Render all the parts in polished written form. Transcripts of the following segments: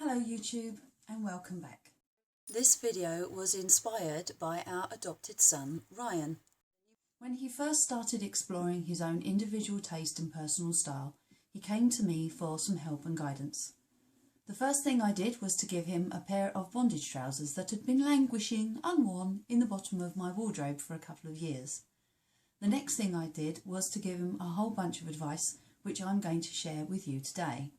Hello YouTube and welcome back. This video was inspired by our adopted son Ryan. When he first started exploring his own individual taste and personal style, he came to me for some help and guidance. The first thing I did was to give him a pair of bondage trousers that had been languishing unworn in the bottom of my wardrobe for a couple of years. The next thing I did was to give him a whole bunch of advice which I'm going to share with you today.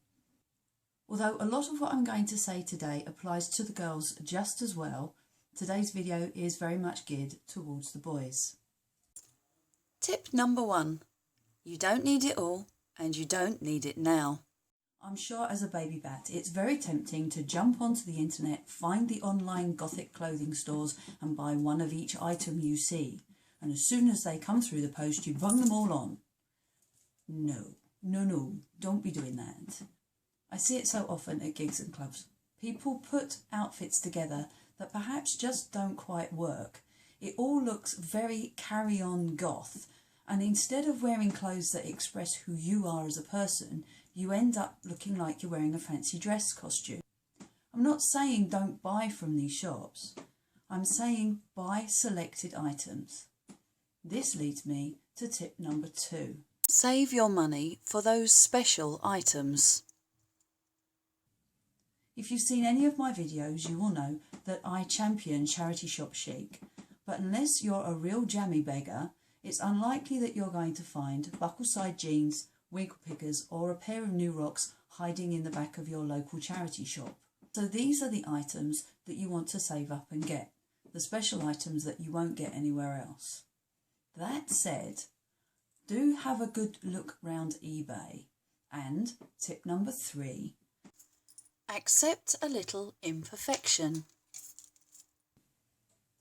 Although a lot of what I'm going to say today applies to the girls just as well, today's video is very much geared towards the boys. Tip number 1. You don't need it all and you don't need it now. I'm sure as a baby bat it's very tempting to jump onto the internet, find the online Gothic clothing stores and buy one of each item you see. And as soon as they come through the post you bung them all on. No, don't be doing that. I see it so often at gigs and clubs. People put outfits together that perhaps just don't quite work. It all looks very carry-on goth, and instead of wearing clothes that express who you are as a person, you end up looking like you're wearing a fancy dress costume. I'm not saying don't buy from these shops. I'm saying buy selected items. This leads me to tip number 2. Save your money for those special items. If you've seen any of my videos, you will know that I champion charity shop chic, but unless you're a real jammy beggar, it's unlikely that you're going to find buckle-side jeans, winkle pickers or a pair of new rocks hiding in the back of your local charity shop. So these are the items that you want to save up and get, the special items that you won't get anywhere else. That said, do have a good look round eBay. And tip number 3. Accept a little imperfection.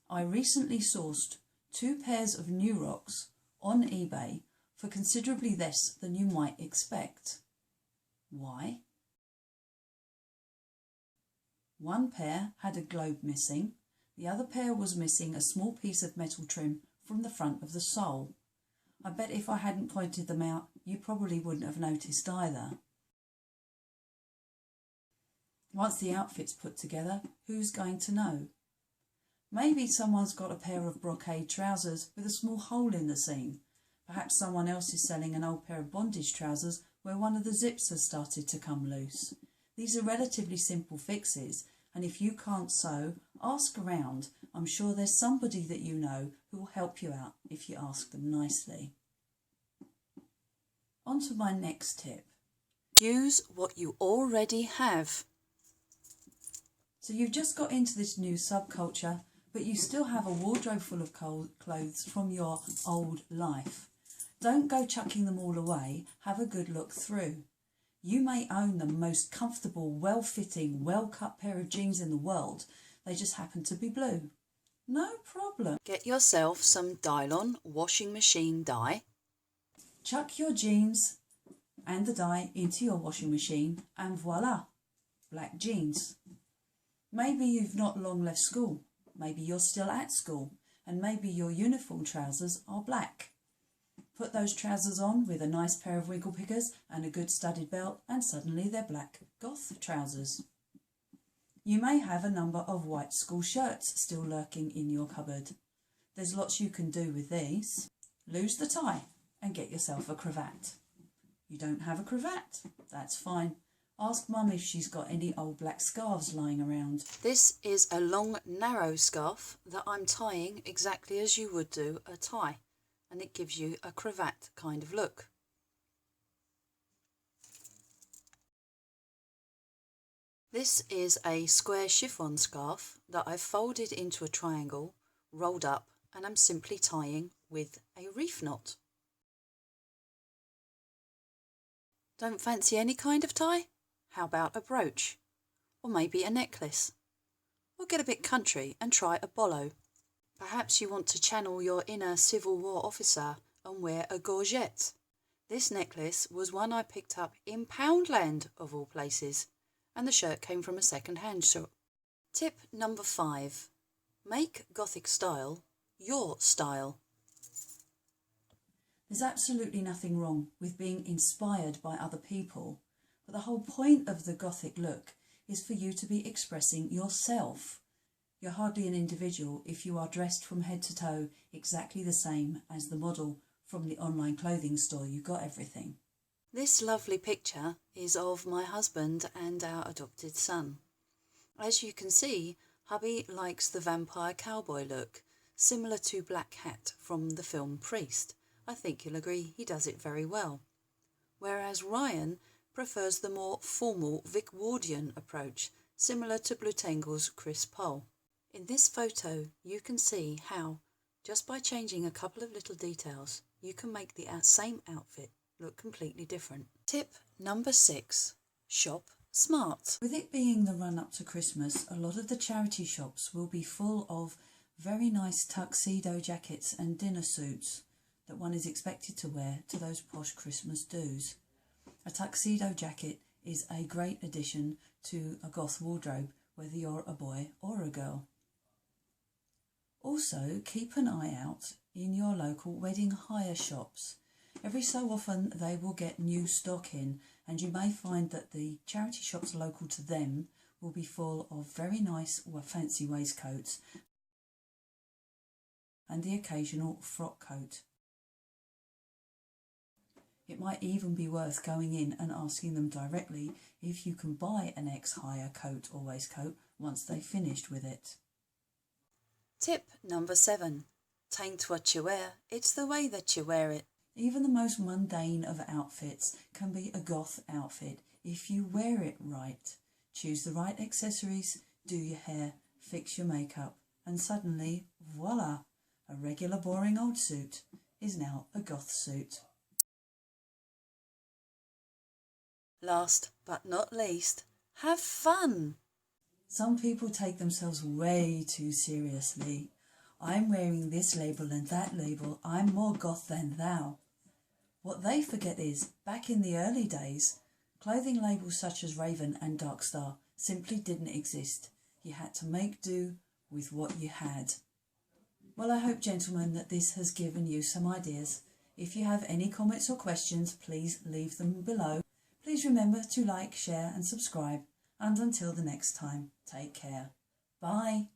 I recently sourced 2 pairs of new rocks on eBay for considerably less than you might expect. Why? One pair had a globe missing, the other pair was missing a small piece of metal trim from the front of the sole. I bet if I hadn't pointed them out, you probably wouldn't have noticed either. Once the outfit's put together, who's going to know? Maybe someone's got a pair of brocade trousers with a small hole in the seam. Perhaps someone else is selling an old pair of bondage trousers where one of the zips has started to come loose. These are relatively simple fixes, and if you can't sew, ask around. I'm sure there's somebody that you know who will help you out if you ask them nicely. On to my next tip. Use what you already have. So you've just got into this new subculture, but you still have a wardrobe full of clothes from your old life. Don't go chucking them all away, have a good look through. You may own the most comfortable, well-fitting, well-cut pair of jeans in the world, they just happen to be blue. No problem. Get yourself some Dylon washing machine dye. Chuck your jeans and the dye into your washing machine and voila, black jeans. Maybe you've not long left school, maybe you're still at school, and maybe your uniform trousers are black. Put those trousers on with a nice pair of winkle pickers and a good studded belt and suddenly they're black goth trousers. You may have a number of white school shirts still lurking in your cupboard. There's lots you can do with these. Lose the tie and get yourself a cravat. You don't have a cravat? That's fine. Ask Mum if she's got any old black scarves lying around. This is a long, narrow scarf that I'm tying exactly as you would do a tie, and it gives you a cravat kind of look. This is a square chiffon scarf that I've folded into a triangle, rolled up, and I'm simply tying with a reef knot. Don't fancy any kind of tie? How about a brooch? Or maybe a necklace? Or get a bit country and try a bolo. Perhaps you want to channel your inner Civil War officer and wear a gorget. This necklace was one I picked up in Poundland of all places, and the shirt came from a second-hand shop. Tip number 5. Make Gothic style your style. There's absolutely nothing wrong with being inspired by other people, but the whole point of the Gothic look is for you to be expressing yourself. You're hardly an individual if you are dressed from head to toe exactly the same as the model from the online clothing store. You got everything. This lovely picture is of my husband and our adopted son. As you can see, hubby likes the vampire cowboy look, similar to Black Hat from the film Priest. I think you'll agree he does it very well. Whereas Ryan prefers the more formal Vicwardian approach, similar to Blue Tangle's Chris Pole. In this photo, you can see how, just by changing a couple of little details, you can make the same outfit look completely different. Tip number 6. Shop smart. With it being the run-up to Christmas, a lot of the charity shops will be full of very nice tuxedo jackets and dinner suits that one is expected to wear to those posh Christmas do's. A tuxedo jacket is a great addition to a goth wardrobe, whether you're a boy or a girl. Also, keep an eye out in your local wedding hire shops. Every so often they will get new stock in, and you may find that the charity shops local to them will be full of very nice or fancy waistcoats and the occasional frock coat. It might even be worth going in and asking them directly if you can buy an ex-hire coat or waistcoat once they've finished with it. Tip number 7. Tain't what you wear, it's the way that you wear it. Even the most mundane of outfits can be a goth outfit if you wear it right. Choose the right accessories, do your hair, fix your makeup, and suddenly, voila, a regular boring old suit is now a goth suit. Last but not least, have fun. Some people take themselves way too seriously. I'm wearing this label and that label, I'm more goth than thou. What they forget is, back in the early days, clothing labels such as Raven and Dark Star simply didn't exist. You had to make do with what you had. Well, I hope, gentlemen, that this has given you some ideas. If you have any comments or questions, please leave them below. Please remember to like, share and subscribe. And until the next time, take care. Bye.